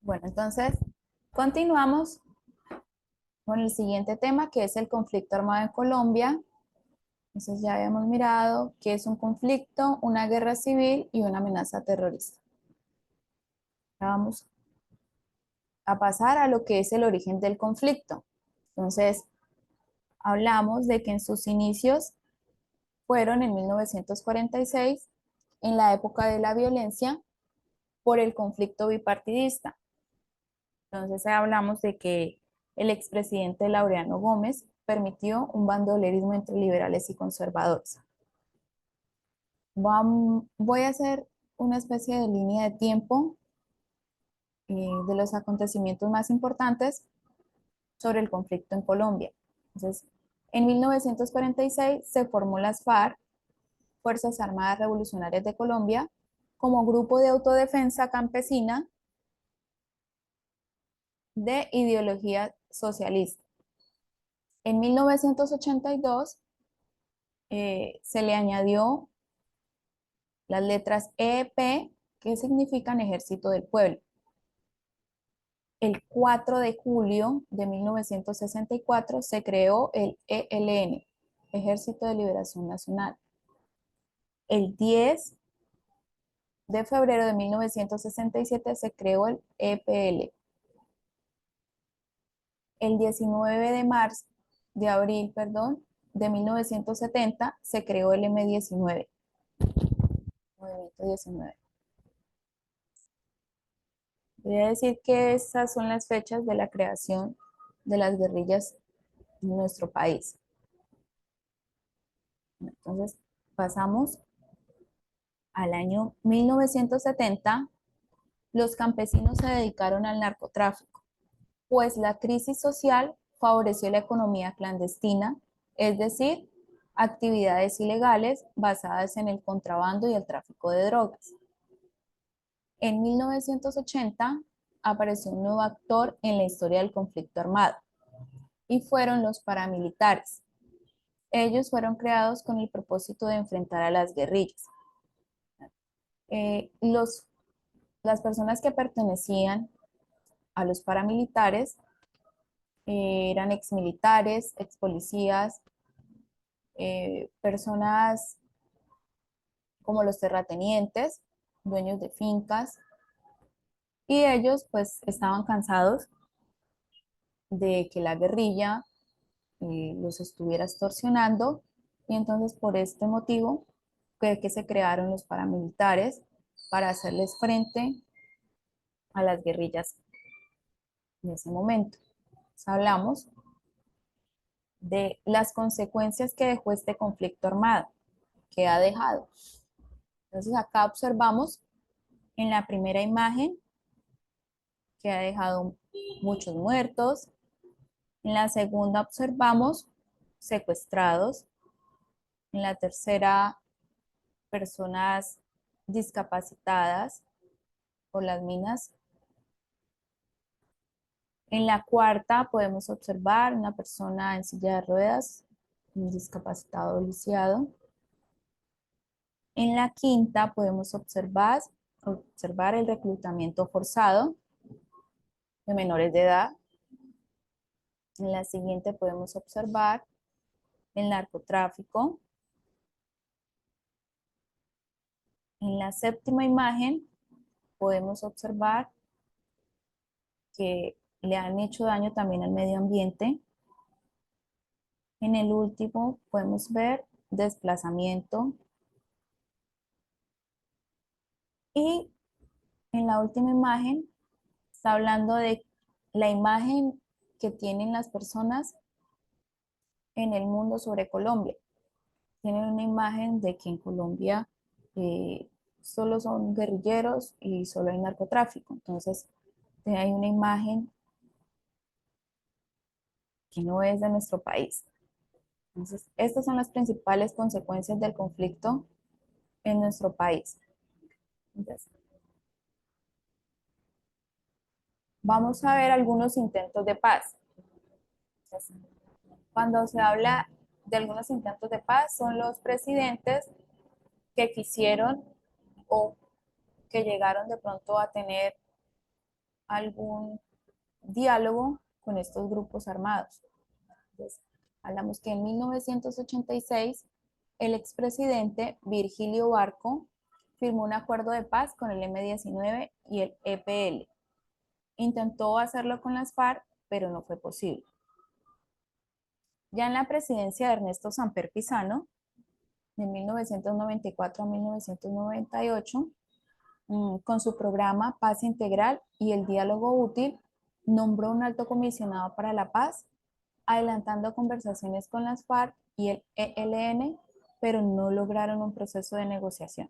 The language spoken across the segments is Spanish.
Bueno, entonces continuamos con el siguiente tema, que es el conflicto armado en Colombia. Entonces ya habíamos mirado qué es un conflicto, una guerra civil y una amenaza terrorista. Ahora vamos a pasar a lo que es el origen del conflicto. Entonces, hablamos de que en sus inicios fueron en 1946, en la época de la violencia por el conflicto bipartidista. Entonces hablamos de que el expresidente Laureano Gómez permitió un bandolerismo entre liberales y conservadores. Voy a hacer una especie de línea de tiempo de los acontecimientos más importantes sobre el conflicto en Colombia. Entonces, en 1946 se formó las FARC, Fuerzas Armadas Revolucionarias de Colombia, como grupo de autodefensa campesina de ideología socialista. En 1982 se le añadió las letras EP, que significan Ejército del Pueblo. El 4 de julio de 1964 se creó el ELN, Ejército de Liberación Nacional. El 10 de febrero de 1967 se creó el EPL. El 19 de abril, de 1970 se creó el M19, Movimiento 19. Voy a decir que esas son las fechas de la creación de las guerrillas en nuestro país. Entonces, pasamos al año 1970. Los campesinos se dedicaron al narcotráfico, pues la crisis social favoreció la economía clandestina, es decir, actividades ilegales basadas en el contrabando y el tráfico de drogas. En 1980 apareció un nuevo actor en la historia del conflicto armado y fueron los paramilitares. Ellos fueron creados con el propósito de enfrentar a las guerrillas. Eh, los, las personas que pertenecían a los paramilitares eran exmilitares, expolicías, personas como los terratenientes, dueños de fincas, y ellos pues estaban cansados de que la guerrilla los estuviera extorsionando, y entonces por este motivo fue que se crearon los paramilitares para hacerles frente a las guerrillas en ese momento. Entonces, hablamos de las consecuencias que dejó este conflicto armado, que ha dejado. Entonces acá observamos en la primera imagen que ha dejado muchos muertos. En la segunda observamos secuestrados. En la tercera, personas discapacitadas por las minas. En la cuarta podemos observar una persona en silla de ruedas, un discapacitado lisiado. En la quinta podemos observar el reclutamiento forzado de menores de edad. En la siguiente podemos observar el narcotráfico. En la séptima imagen podemos observar que le han hecho daño también al medio ambiente. En el último podemos ver desplazamiento. Y en la última imagen está hablando de la imagen que tienen las personas en el mundo sobre Colombia. Tienen una imagen de que en Colombia eh, solo son guerrilleros y solo hay narcotráfico. Entonces, hay una imagen que no es de nuestro país. Entonces, estas son las principales consecuencias del conflicto en nuestro país. Entonces, vamos a ver algunos intentos de paz. Entonces, cuando se habla de algunos intentos de paz, son los presidentes que quisieron o que llegaron de pronto a tener algún diálogo con estos grupos armados. Entonces, hablamos que en 1986 el expresidente Virgilio Barco firmó un acuerdo de paz con el M-19 y el EPL. Intentó hacerlo con las FARC, pero no fue posible. Ya en la presidencia de Ernesto Samper Pizano, de 1994 a 1998, con su programa Paz Integral y el Diálogo Útil, nombró un alto comisionado para la paz, adelantando conversaciones con las FARC y el ELN, pero no lograron un proceso de negociación.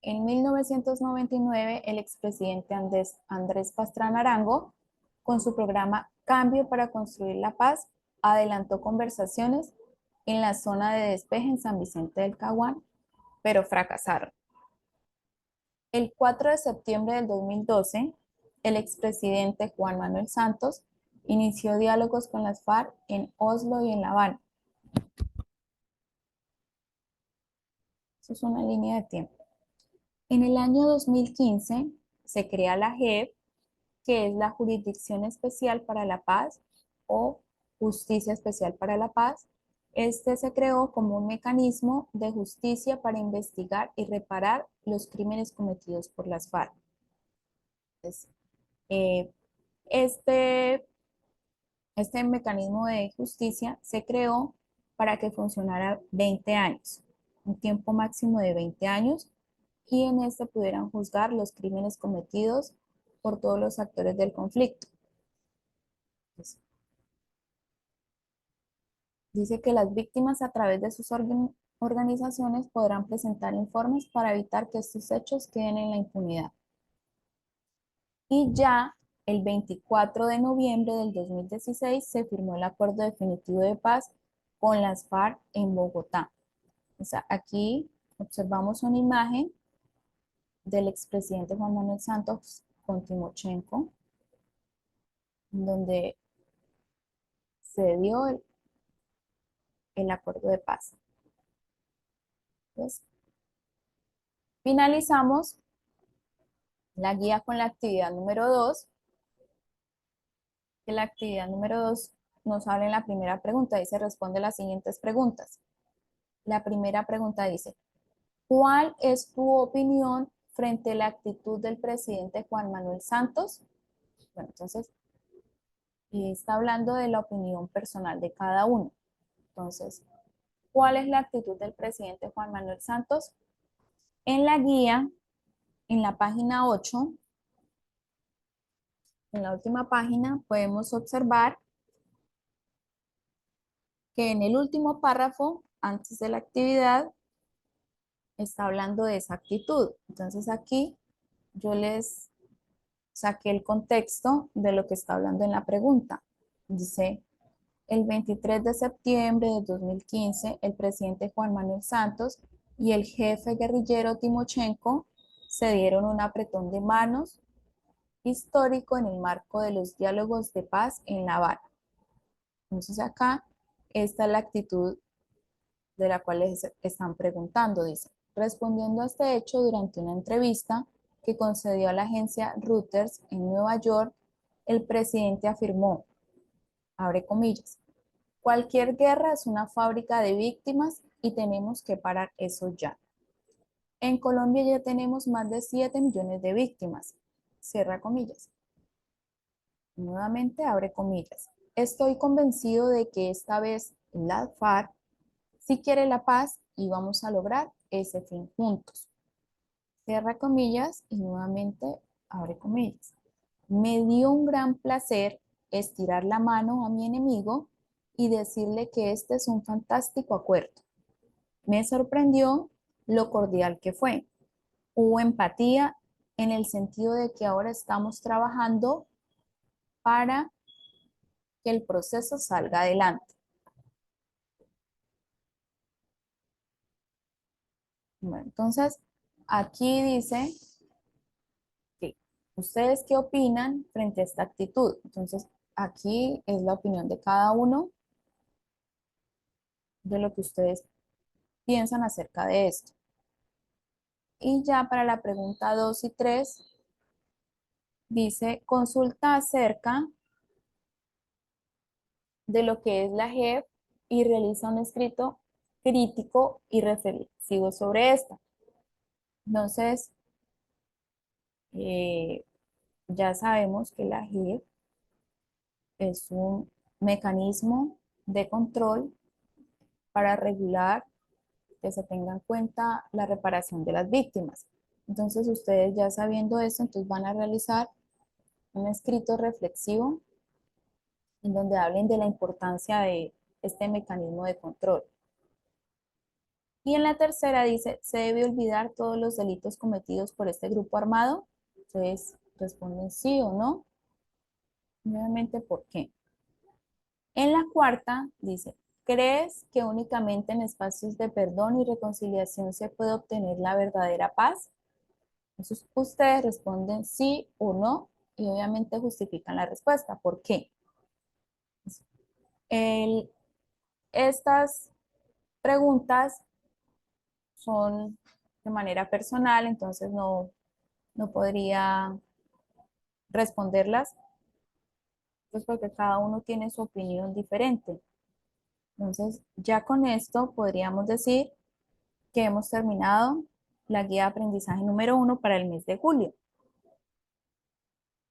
En 1999, el expresidente Andrés Pastrana Arango, con su programa Cambio para Construir la Paz, adelantó conversaciones en la zona de despeje en San Vicente del Caguán, pero fracasaron. El 4 de septiembre del 2012, el expresidente Juan Manuel Santos inició diálogos con las FARC en Oslo y en La Habana. Eso es una línea de tiempo. En el año 2015 se crea la JEP, que es la Jurisdicción Especial para la Paz o Justicia Especial para la Paz. Este se creó como un mecanismo de justicia para investigar y reparar los crímenes cometidos por las FARC. Entonces, eh, este, este mecanismo de justicia se creó para que funcionara 20 años, un tiempo máximo de 20 años, y en este pudieran juzgar los crímenes cometidos por todos los actores del conflicto. Entonces, dice que las víctimas a través de sus organizaciones podrán presentar informes para evitar que estos hechos queden en la impunidad. Y ya el 24 de noviembre del 2016 se firmó el acuerdo definitivo de paz con las FARC en Bogotá. O sea, aquí observamos una imagen del expresidente Juan Manuel Santos con Timochenko, donde se dio el acuerdo de paz. Entonces, finalizamos la guía con la actividad número 2, que la actividad número 2 nos habla en la primera pregunta, dice, responde las siguientes preguntas. La primera pregunta dice, ¿cuál es tu opinión frente a la actitud del presidente Juan Manuel Santos? Bueno, entonces, está hablando de la opinión personal de cada uno. Entonces, ¿cuál es la actitud del presidente Juan Manuel Santos? En la guía, en la página 8, en la última página, podemos observar que en el último párrafo, antes de la actividad, está hablando de esa actitud. Entonces aquí yo les saqué el contexto de lo que está hablando en la pregunta. Dice, el 23 de septiembre de 2015, el presidente Juan Manuel Santos y el jefe guerrillero Timochenko se dieron un apretón de manos histórico en el marco de los diálogos de paz en La Habana. Entonces acá, esta es la actitud de la cual les están preguntando, dice, respondiendo a este hecho durante una entrevista que concedió a la agencia Reuters en Nueva York, el presidente afirmó, abre comillas, cualquier guerra es una fábrica de víctimas y tenemos que parar eso ya. En Colombia ya tenemos más de 7 millones de víctimas, cierra comillas. Nuevamente abre comillas. Estoy convencido de que esta vez la FARC sí quiere la paz y vamos a lograr ese fin juntos. Cierra comillas y nuevamente abre comillas. Me dio un gran placer estirar la mano a mi enemigo y decirle que este es un fantástico acuerdo. Me sorprendió lo cordial que fue. Hubo empatía en el sentido de que ahora estamos trabajando para que el proceso salga adelante. Bueno, entonces, aquí dice que ustedes qué opinan frente a esta actitud. Entonces, aquí es la opinión de cada uno de lo que ustedes piensan acerca de esto. Y ya para la pregunta 2 y 3, dice consulta acerca de lo que es la JEP y realiza un escrito crítico y reflexivo sobre esta. Entonces, eh, ya sabemos que la JEP es un mecanismo de control para regular que se tenga en cuenta la reparación de las víctimas. Entonces, ustedes ya sabiendo eso, entonces van a realizar un escrito reflexivo en donde hablen de la importancia de este mecanismo de control. Y en la tercera dice, ¿se debe olvidar todos los delitos cometidos por este grupo armado? Entonces, responden sí o no. Nuevamente, ¿por qué? En la cuarta dice, ¿crees que únicamente en espacios de perdón y reconciliación se puede obtener la verdadera paz? Entonces, ustedes responden sí o no y obviamente justifican la respuesta. ¿Por qué? El- estas preguntas son de manera personal, entonces no podría responderlas, pues porque cada uno tiene su opinión diferente. Entonces, ya con esto podríamos decir que hemos terminado la guía de aprendizaje número 1 para el mes de julio.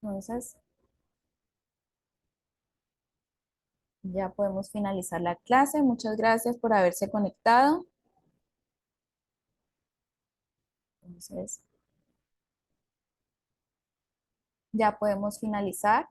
Entonces, ya podemos finalizar la clase. Muchas gracias por haberse conectado. Entonces, ya podemos finalizar.